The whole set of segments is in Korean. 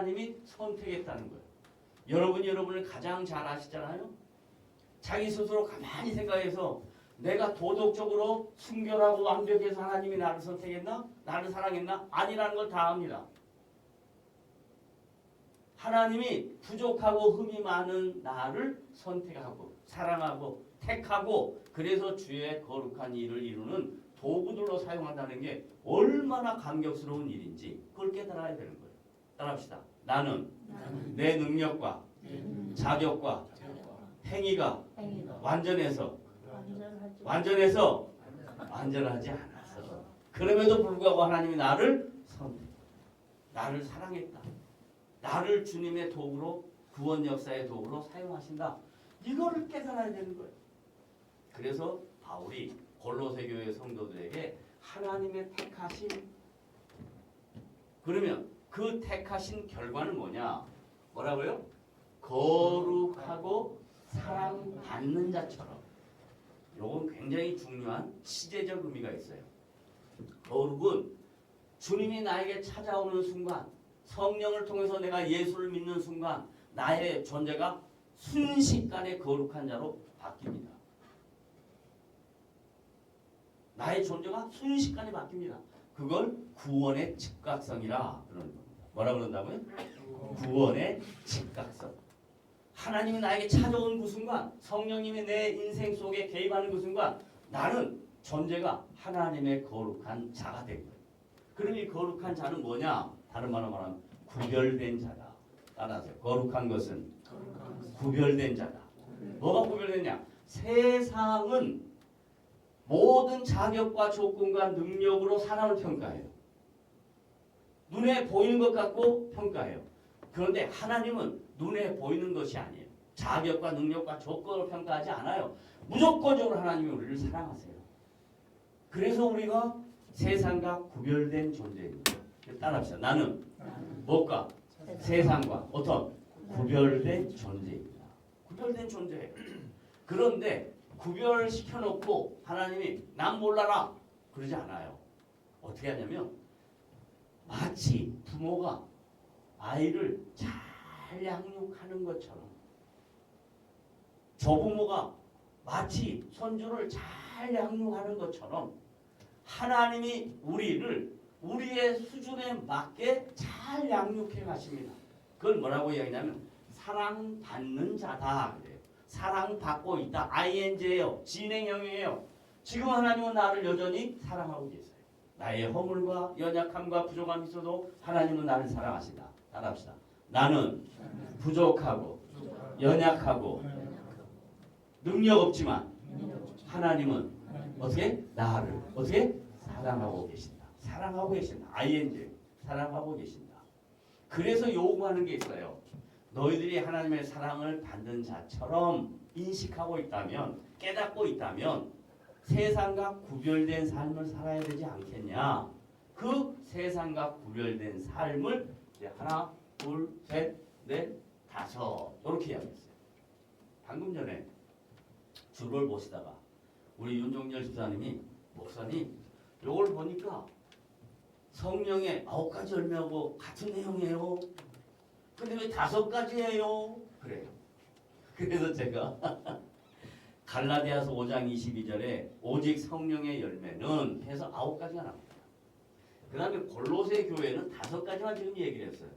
하나님이 선택했다는 거예요. 여러분을 가장 잘 아시잖아요. 자기 스스로 가만히 생각해서 내가 도덕적으로 순결하고 완벽해서 하나님이 나를 선택했나? 나를 사랑했나? 아니라는 걸 다 압니다. 하나님이 부족하고 흠이 많은 나를 선택하고 사랑하고 택하고 그래서 주의 거룩한 일을 이루는 도구들로 사용한다는 게 얼마나 감격스러운 일인지 그걸 깨달아야 되는 거예요. 따라합시다. 나는 내 능력과 자격과 행위가 완전해서 완전하지 않아서 그럼에도 불구하고 하나님이 나를 선택, 나를 사랑했다. 나를 주님의 도구로 구원 역사의 도구로 사용하신다. 이거를 깨달아야 되는 거예요. 그래서 바울이 골로새 교회 성도들에게 하나님의 택하심 그러면 그 택하신 결과는 뭐냐? 뭐라고요? 거룩하고 사랑받는 자처럼. 이건 굉장히 중요한 시제적 의미가 있어요. 거룩은 주님이 나에게 찾아오는 순간 성령을 통해서 내가 예수를 믿는 순간 나의 존재가 순식간에 거룩한 자로 바뀝니다. 나의 존재가 순식간에 바뀝니다. 그걸 구원의 즉각성이라 그러는 겁니다. 뭐라 그런다고요? 구원의 즉각성. 하나님이 나에게 찾아온 그 순간 성령님이 내 인생 속에 개입하는 그 순간 나는 존재가 하나님의 거룩한 자가 된 거예요. 그럼 이 거룩한 자는 뭐냐? 다른 말로 말하면 구별된 자다. 따라하세요. 거룩한 것은 구별된 자다. 뭐가 구별되냐? 세상은 모든 자격과 조건과 능력으로 사람을 평가해요. 눈에 보이는 것 갖고 평가해요. 그런데 하나님은 눈에 보이는 것이 아니에요. 자격과 능력과 조건을 평가하지 않아요. 무조건적으로 하나님이 우리를 사랑하세요. 그래서 우리가 세상과 구별된 존재입니다. 따라합시다. 나는 무엇과 세상과 어떤 구별된 존재입니다. 구별된 존재예요. 그런데 구별시켜놓고 하나님이 난 몰라라 그러지 않아요. 어떻게 하냐면 마치 부모가 아이를 잘 양육하는 것처럼 조부모가 마치 손주를 잘 양육하는 것처럼 하나님이 우리를 우리의 수준에 맞게 잘 양육해 가십니다. 그걸 뭐라고 이야기하냐면 사랑받는 자다 그래요. 사랑받고 있다. ing예요. 진행형이에요. 지금 하나님은 나를 여전히 사랑하고 계세요. 나의 허물과 연약함과 부족함이 있어도 하나님은 나를 사랑하신다. 따라합시다. 나는 부족하고 연약하고 능력 없지만 하나님은 어떻게? 나를 어떻게? 사랑하고 계신다. 사랑하고 계신다. ing 사랑하고 계신다. 그래서 요구하는 게 있어요. 너희들이 하나님의 사랑을 받는 자처럼 인식하고 있다면 깨닫고 있다면 세상과 구별된 삶을 살아야 되지 않겠냐. 그 세상과 구별된 삶을 이제 하나, 둘, 셋, 넷, 다섯 이렇게 이야기했어요. 방금 전에 줄을 보시다가 우리 윤종열 집사님이 목사님 이걸 보니까 성령의 9가지 열매하고 같은 내용이에요. 근데 왜 5가지예요? 그래요. 그래서 제가 갈라디아서 5장 22절에 오직 성령의 열매는 해서 9가지가 나옵니다. 그 다음에 골로새 교회는 5가지만 지금 얘기를 했어요.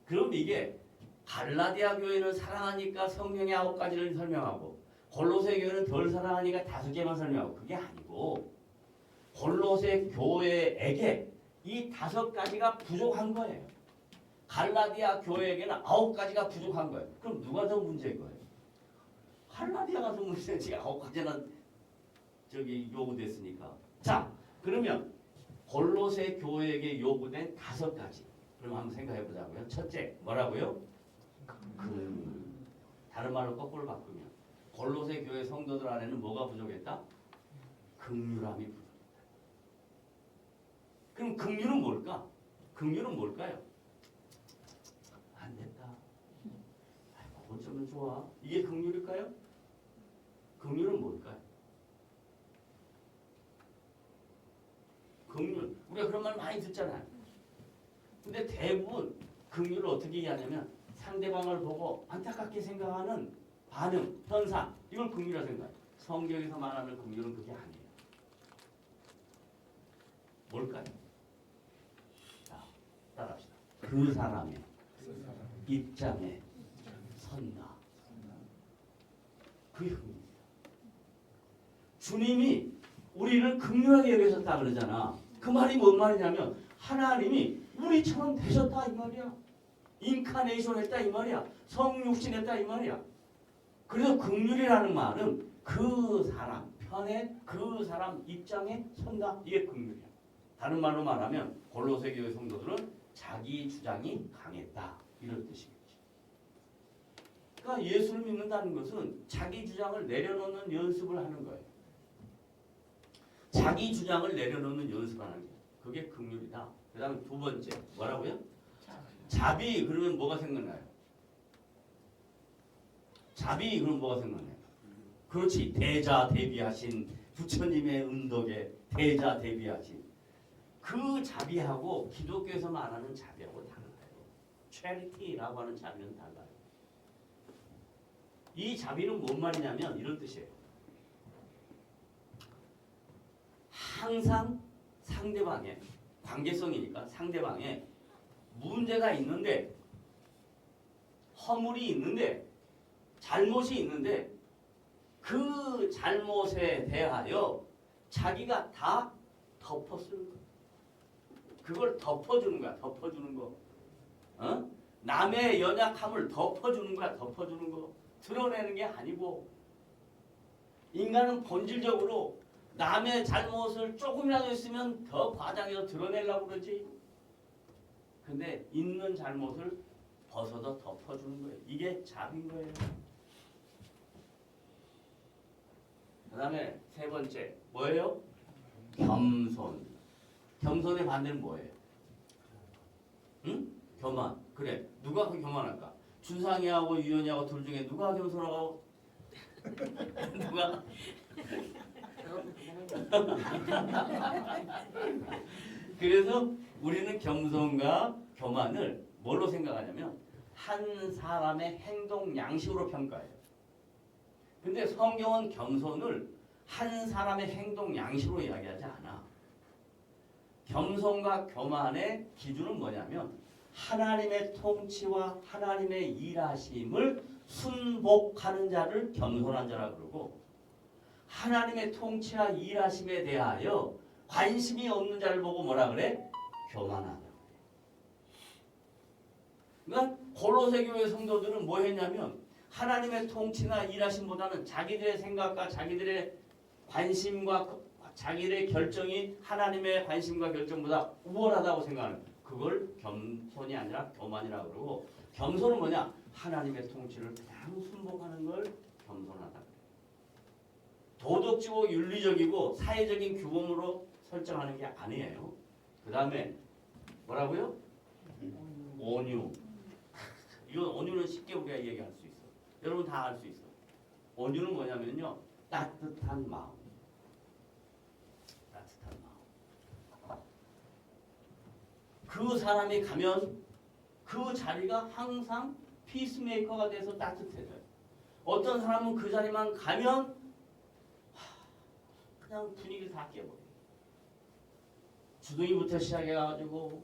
그럼 이게 갈라디아 교회는 사랑하니까 성령의 9가지를 설명하고 골로새 교회는 덜 사랑하니까 5개만 설명하고 그게 아니고 골로새 교회에게 이 5가지가 부족한 거예요. 갈라디아 교회에게는 9가지가 부족한 거예요. 그럼 누가 더 문제인 거예요? 갈라디아가 더 문제지. 9가지나 저기 요구됐으니까. 자, 그러면 골로새 교회에게 요구된 5가지. 그럼 한번 생각해 보자고요. 첫째, 뭐라고요? 다른 말로 거꾸로 바꾸면 골로새 교회 성도들 안에는 뭐가 부족했다? 긍휼함이 부족했다. 그럼 긍휼은 뭘까? 긍휼은 뭘까요? 안 됐다. 아이고, 어쩌면 좋아. 이게 긍휼일까요? 긍휼은 뭘까요? 긍휼. 우리가 그런 말 많이 듣잖아요. 근데 대부분 긍휼을 어떻게 이해하냐면 상대방을 보고 안타깝게 생각하는 반응, 현상 이걸 긍휼이라고 생각해요. 성경에서 말하는 긍휼은 그게 아니에요. 뭘까요? 자, 따라합시다. 그 사람의 입장에 선다. 그게 긍휼이에요. 주님이 우리를 긍휼하게 여기셨다 그러잖아. 그 말이 뭔 말이냐면 하나님이 우리처럼 되셨다 이 말이야. 인카네이션 했다 이 말이야. 성육신 했다 이 말이야. 그래서 긍휼이라는 말은 그 사람 편에 그 사람 입장에 선다. 이게 긍휼이야. 다른 말로 말하면 골로새 교회 성도들은 자기 주장이 강했다. 이런 뜻이겠지. 그러니까 예수를 믿는다는 것은 자기 주장을 내려놓는 연습을 하는 거예요. 자기 주장을 내려놓는 연습을 하는 거예요. 그게 긍휼이다. 그 다음에 두 번째 뭐라고요? 자비. 그러면 뭐가 생각나요? 자비 그러면 뭐가 생각나요? 그렇지. 대자 대비하신 부처님의 은덕에 대자 대비하신 그 자비하고 기독교에서 말하는 자비하고 달라요. charity라고 하는 자비는 달라요. 이 자비는 뭔 말이냐면 이런 뜻이에요. 항상 상대방의 관계성이니까 상대방의 문제가 있는데 허물이 있는데 잘못이 있는데 그 잘못에 대하여 자기가 다 덮어쓰는 거야. 그걸 덮어주는 거야. 덮어주는 거. 어? 남의 연약함을 덮어주는 거야. 덮어주는 거. 드러내는 게 아니고 인간은 본질적으로 남의 잘못을 조금이라도 있으면 더 과장해서 드러내려고 그러지. 근데 있는 잘못을 벗어서 덮어주는 거예요. 이게 자비인 거예요. 그 다음에 세 번째 뭐예요? 겸손. 겸손의 반대는 뭐예요? 응? 교만. 그래. 누가 그 교만할까? 준상이하고 유연이하고 둘 중에 누가 겸손하고 누가? 그래서 우리는 겸손과 교만을 뭘로 생각하냐면 한 사람의 행동 양식으로 평가해요. 근데 성경은 겸손을 한 사람의 행동 양식으로 이야기하지 않아. 겸손과 교만의 기준은 뭐냐면 하나님의 통치와 하나님의 일하심을 순복하는 자를 겸손한 자라 그러고 하나님의 통치와 일하심에 대하여 관심이 없는 자를 보고 뭐라 그래? 교만하다. 그러니까 골로새 교회 성도들은 뭐 했냐면 하나님의 통치나 일하심보다는 자기들의 생각과 자기들의 관심과 자기들의 결정이 하나님의 관심과 결정보다 우월하다고 생각하는 그걸 겸손이 아니라 교만이라 그러고 겸손은 뭐냐? 하나님의 통치를 그냥 순복하는 걸 겸손하다. 도덕적이고 윤리적이고 사회적인 규범으로 설정하는 게 아니에요. 그 다음에 뭐라고요? 온유. 이건 온유는 쉽게 우리가 얘기할 수 있어. 여러분 다 알 수 있어. 온유는 뭐냐면요. 따뜻한 마음. 따뜻한 마음. 그 사람이 가면 그 자리가 항상 피스메이커가 돼서 따뜻해져요. 어떤 사람은 그 자리만 가면 그냥 분위기를 다 깨버려요. 주둥이부터 시작해가지고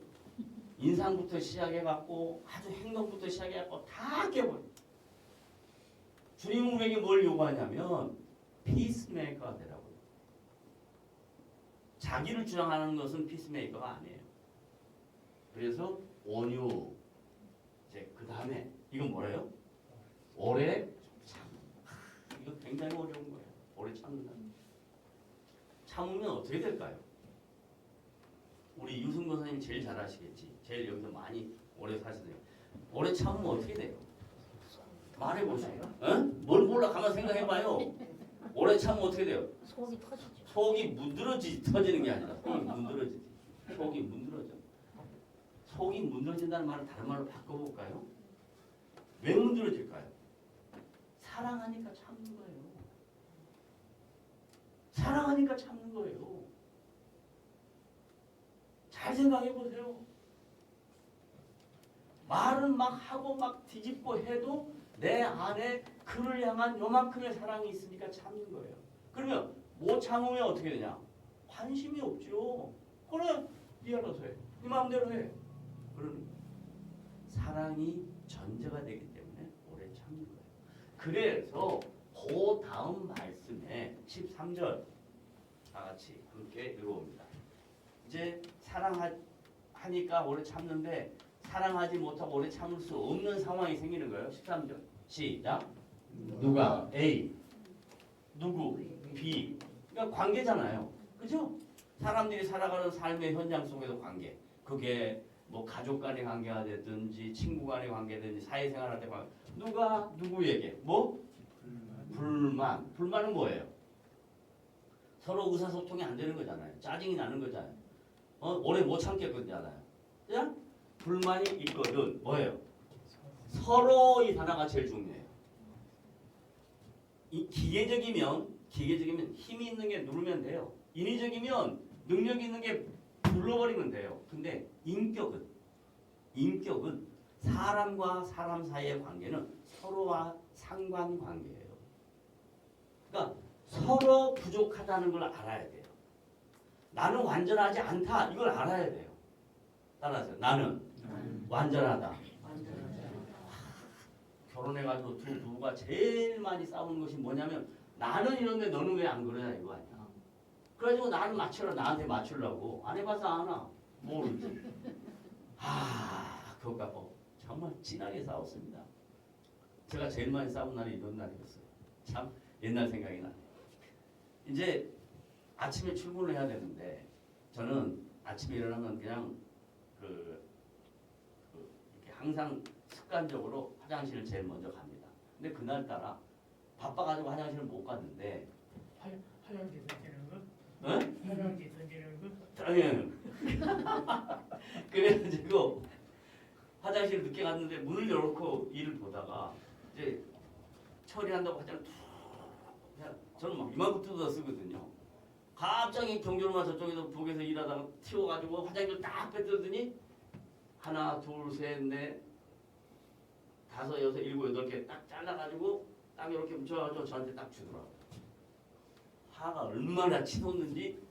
인상부터 시작해갖고 아주 행동부터 시작해갖고 다 깨버려요. 주님은 우리에게 뭘 요구하냐면 피스메이커가 되라고요. 자기를 주장하는 것은 피스메이커가 아니에요. 그래서 온유. 이제 그 다음에 이건 뭐래요? 오래 참. 이거 굉장히 어려운 거예요. 오래 참는다. 참으면 어떻게 될까요? 우리 유승권 선생님 제일 잘 아시겠지. 제일 여기서 많이 오래 사시네요. 오래 참으면 어떻게 돼요? 말해보세요. 어? 뭘 몰라 가만 생각해봐요. 오래 참으면 어떻게 돼요? 속이 터지죠. 속이 터지는 게 아니라 속이 문드러지지. 속이 문드러져. 속이 문드러진다는 말을 다른 말로 바꿔볼까요? 왜 문드러질까요? 사랑하니까 참는 거예요. 사랑하니까 참는 거예요. 잘 생각해 보세요. 말은 막 하고 막 뒤집고 해도 내 안에 그를 향한 요만큼의 사랑이 있으니까 참는 거예요. 그러면 못 참으면 어떻게 되냐? 관심이 없죠. 그래, 네 알아서 해. 네 마음대로 해. 그러니 사랑이 전제가 되기 때문에 오래 참는 거예요. 그래서 그 다음 말씀에 13절 다 같이 함께 읽어봅니다. 이제 사랑하니까 오래 참는데 사랑하지 못하고 오래 참을 수 없는 상황이 생기는 거예요. 13절 시작. 누가? A. 누구? B. 그러니까 관계잖아요. 그죠? 사람들이 살아가는 삶의 현장 속에서 관계. 그게 뭐 가족 간의 관계가 되든지 친구 간의 관계든지 사회생활할 때 관계. 누가 누구에게 뭐? 불만. 불만은 뭐예요? 서로 의사소통이 안 되는 거잖아요. 짜증이 나는 거잖아요. 오래 못 참겠거든요. 그냥 불만이 있거든. 뭐예요? 서로 이 하나가 제일 중요해요. 이 기계적이면 힘이 있는 게 누르면 돼요. 인위적이면 능력 있는 게 눌러버리면 돼요. 근데 인격은 사람과 사람 사이의 관계는 서로와 상관관계예요. 그러니까 서로 부족하다는 걸 알아야 돼요. 나는 완전하지 않다. 이걸 알아야 돼요. 따라하세요. 나는 완전하다. 결혼해가지고 두 부부가 제일 많이 싸우는 것이 뭐냐면 나는 이런데 너는 왜 안 그러냐 이거 아니야. 그래가지고 나는 맞춰라. 나한테 맞추려고. 안 해봐서 아나. 모르지. 그거 갖고 정말 진하게 싸웠습니다. 제가 제일 많이 싸운 날이 이런 날이었어요. 참 옛날 생각이 나네. 이제 아침에 출근을 해야 되는데 저는 아침에 일어나면 그냥 이렇게 항상 습관적으로 화장실을 제일 먼저 갑니다. 근데 그날따라 바빠가지고 화장실을 못 갔는데 화장지 던지는 거? 응? 화장지 던지는 거? 당연. 그래가지고 화장실 늦게 갔는데 문을 열어놓고 일을 보다가 이제 처리한다고 화장을 저는 막 이만큼 뜯어 쓰거든요. 갑자기 경주로만 저쪽에서 북에서 일하다가 튀어가지고 화장실 딱 뺏더니 하나, 둘, 셋, 넷, 다섯, 여섯, 일곱, 여덟 개 딱 잘라가지고 딱 이렇게 묻혀가지고 저한테 딱 주더라고요. 화가 얼마나 치솟는지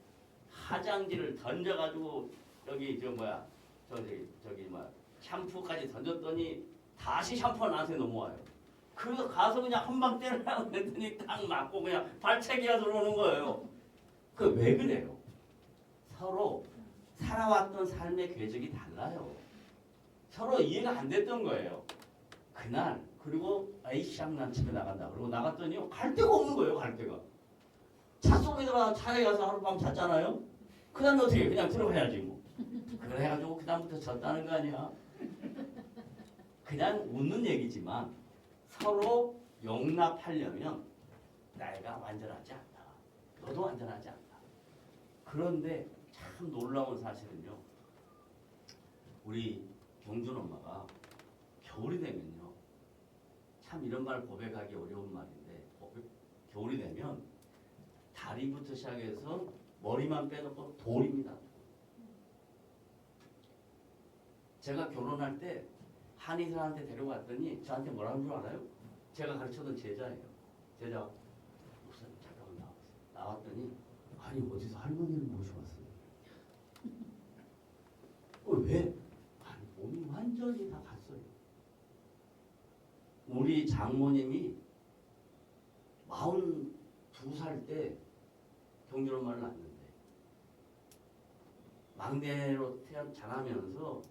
화장지를 던져가지고 여기 저기 샴푸까지 던졌더니 다시 샴푸가 나한테 넘어와요. 그래서 가서 그냥 한 방 때리려고 했더니 딱 맞고 그냥 발차기가 들어오는 거예요. 그 왜 그래요? 서로 살아왔던 삶의 궤적이 달라요. 서로 이해가 안 됐던 거예요. 그날 그리고 에이씨랑 난 집에 나간다. 그러고 나갔더니 갈 데가 없는 거예요. 갈 데가. 차 속에다가 차에 가서 하룻밤 잤잖아요. 그 다음에 어떻게 그냥 들어가야지 뭐. 그래가지고 그 다음부터 졌다는 거 아니야. 그냥 웃는 얘기지만 서로 용납하려면 나이가 완전하지 않다. 너도 완전하지 않다. 그런데 참 놀라운 사실은요. 우리 경준 엄마가 겨울이 되면요. 참 이런 말 고백하기 어려운 말인데 겨울이 되면 다리부터 시작해서 머리만 빼놓고 돌입니다. 제가 결혼할 때 한의사한테 데려갔더니 저한테 뭐라는 줄 알아요? 제가 가르쳐던 제자예요. 제자 목사님 잠깐만 나왔어요. 나왔더니 아니 어디서 할머니를 모셔왔어요. 왜? 아니 몸이 완전히 다 갔어요. 우리 장모님이 42살 때 경준 엄마를 낳았는데 막내로 자라면서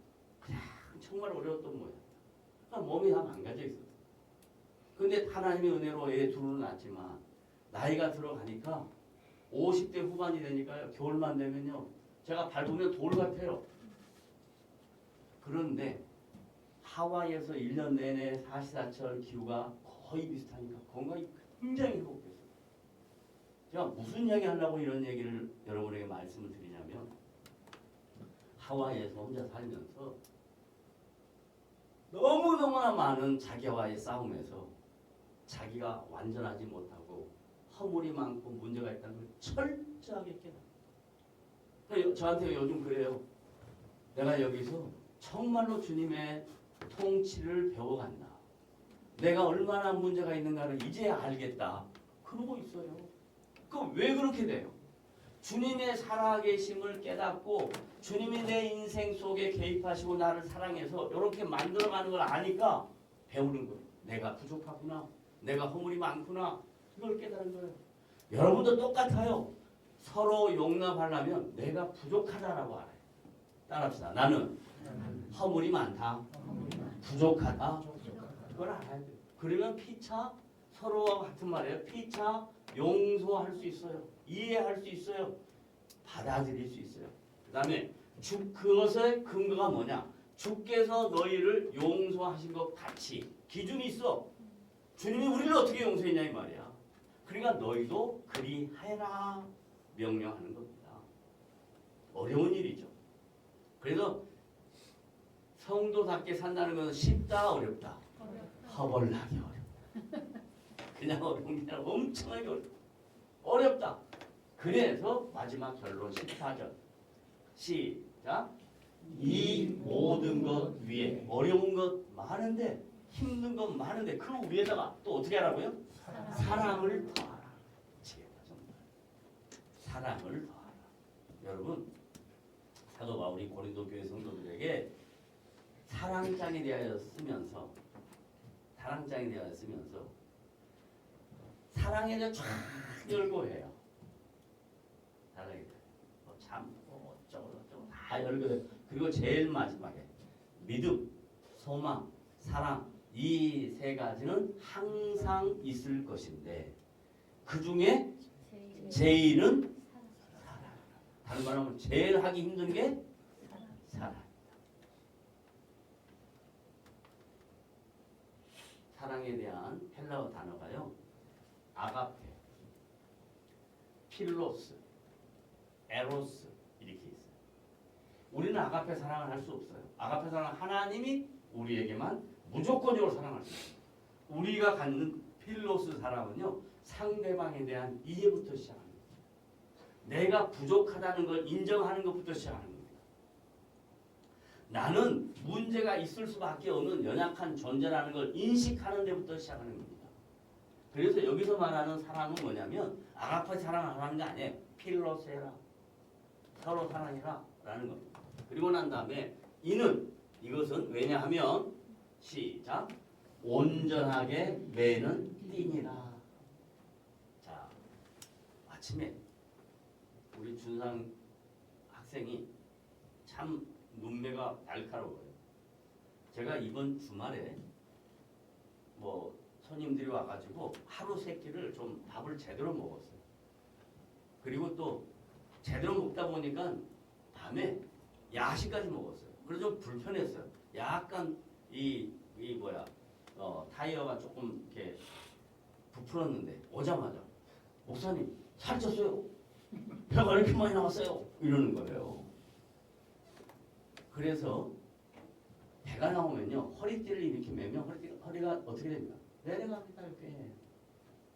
그냥 정말 어려웠던 모양. 그러니까 몸이 다 망가져 있었어요. 근데 하나님의 은혜로 애 둘을 낳았지만 나이가 들어가니까 50대 후반이 되니까요. 겨울만 되면요. 제가 밟으면 돌 같아요. 그런데 하와이에서 1년 내내 사시사철 기후가 거의 비슷하니까 건강이 굉장히 회복됐어요. 제가 무슨 이야기 하려고 이런 얘기를 여러분에게 말씀을 드리냐면 하와이에서 혼자 살면서 너무너무나 많은 자기와의 싸움에서 자기가 완전하지 못하고 허물이 많고 문제가 있다는 걸 철저하게 깨달아요. 저한테 요즘 그래요. 내가 여기서 정말로 주님의 통치를 배워간다. 내가 얼마나 문제가 있는가를 이제 알겠다. 그러고 있어요. 그럼 왜 그렇게 돼요? 주님의 살아계심을 깨닫고 주님이 내 인생 속에 개입하시고 나를 사랑해서 이렇게 만들어가는 걸 아니까 배우는 거예요. 내가 부족하구나. 내가 허물이 많구나. 이걸 깨달은 거예요. 여러분도 똑같아요. 서로 용납하려면 내가 부족하다라고 알아요. 따라합시다. 나는 허물이 많다. 부족하다. 그걸 알아야 돼요. 그러면 피차 서로와 같은 말이에요. 피차 용서할 수 있어요. 이해할 수 있어요. 받아들일 수 있어요. 그 다음에 그것의 근거가 뭐냐? 주께서 너희를 용서하신 것 같이 기준이 있어. 주님이 우리를 어떻게 용서했냐 이 말이야. 그러니까 너희도 그리하여라 명령하는 겁니다. 어려운 일이죠. 그래서 성도답게 산다는 것은 쉽다 어렵다? 허벌나게 어렵다. 그냥 어려운 게 아니라 엄청나게 어렵다. 어렵다. 그래서 마지막 결론 14절 시작. 이 모든 것 위에 어려운 것 많은데 힘든 것 많은데 그 위에다가 또 어떻게 하라고요? 사랑을 더하라. 사랑을 더하라. 여러분 사도 바울이 고린도 교회 성도들에게 사랑장에 대하여 쓰면서 사랑에 대해 쫙 열고 해요. 사랑에 대해 참 어쩌고 다 열고 해요. 그리고 제일 마지막에 믿음, 소망, 사랑 이 세 가지는 항상 있을 것인데 그 중에 제일은 사랑. 다른 말로 하면 제일 하기 힘든 게 사랑입니다. 사랑에 대한 헬라어 단어가요. 아가페, 필로스, 에로스 이렇게 있어요. 우리는 아가페 사랑을 할 수 없어요. 아가페 사랑은 하나님이 우리에게만 무조건적으로 사랑할 수 있어요. 우리가 갖는 필로스 사랑은요. 상대방에 대한 이해부터 시작합니다. 내가 부족하다는 걸 인정하는 것부터 시작하는 겁니다. 나는 문제가 있을 수밖에 없는 연약한 존재라는 걸 인식하는 데부터 시작하는 겁니다. 그래서 여기서 말하는 사랑은 뭐냐면 아가페 사랑을 하는 게 아니에요. 필로세라. 서로 사랑해라 라는 겁니다. 그리고 난 다음에 이것은 왜냐하면 시작. 온전하게 매는 띠니라. 자, 아침에 우리 준상 학생이 참 눈매가 날카로워요. 제가 이번 주말에 뭐 손님들이 와가지고 하루 세 끼를 좀 밥을 제대로 먹었어요. 그리고 또 제대로 먹다 보니까 밤에 야식까지 먹었어요. 그래서 좀 불편했어요. 약간 타이어가 조금 이렇게 부풀었는데 오자마자 목사님 살쪘어요. 배가 이렇게 많이 나왔어요. 이러는 거예요. 그래서 배가 나오면요 허리띠를 이렇게 매면 허리가 어떻게 됩니까? 내려갑니다. 이렇게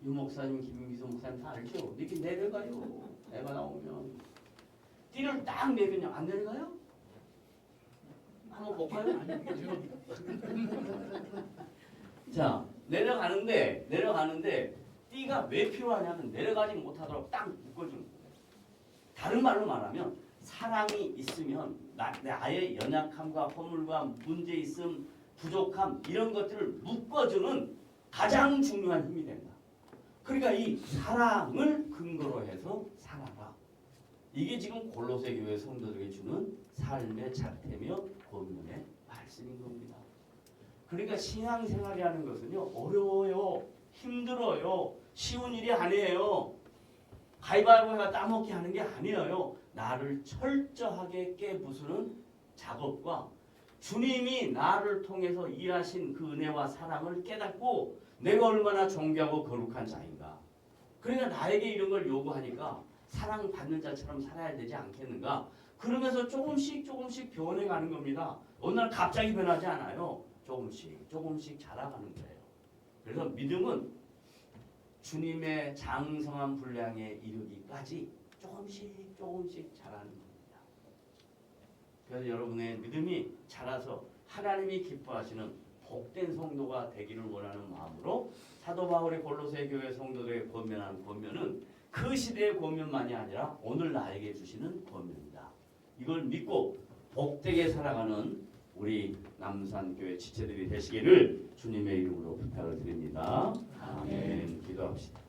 유 목사님, 김기수 목사님 다 알죠? 이렇게 내려가요. 배가 나오면 띠를 딱 매면요 안 내려가요? 한번 볼까요? 자 내려가는데 띠가 왜 필요하냐면 내려가지 못하도록 딱 묶어주는 거예요. 다른 말로 말하면 사랑이 있으면 나의 연약함과 허물과 문제 있음, 부족함 이런 것들을 묶어주는 가장 중요한 힘이 된다. 그러니까 이 사랑을 근거로 해서 살아라. 이게 지금 골로새 교회 성도들에게 주는 삶의 자태며 권면의 말씀인 겁니다. 그러니까 신앙생활이라는 것은요 어려워요, 힘들어요, 쉬운 일이 아니에요. 가위바위보가 따먹기 하는 게 아니에요. 나를 철저하게 깨부수는 작업과 주님이 나를 통해서 일하신 그 은혜와 사랑을 깨닫고 내가 얼마나 존귀하고 거룩한 자인가. 그러니까 나에게 이런 걸 요구하니까 사랑받는 자처럼 살아야 되지 않겠는가. 그러면서 조금씩 변해가는 겁니다. 어느 날 갑자기 변하지 않아요. 조금씩 자라가는 거예요. 그래서 믿음은 주님의 장성한 분량에 이르기까지 조금씩 자라는 겁니다. 그래서 여러분의 믿음이 자라서 하나님이 기뻐하시는 복된 성도가 되기를 원하는 마음으로 사도 바울이 골로새 교회 성도들에게 권면하는 권면은 그 시대의 권면만이 아니라 오늘 나에게 주시는 권면이다. 이걸 믿고 복되게 살아가는 우리 남산교회 지체들이 되시기를 주님의 이름으로 부탁을 드립니다. 아멘. 기도합시다.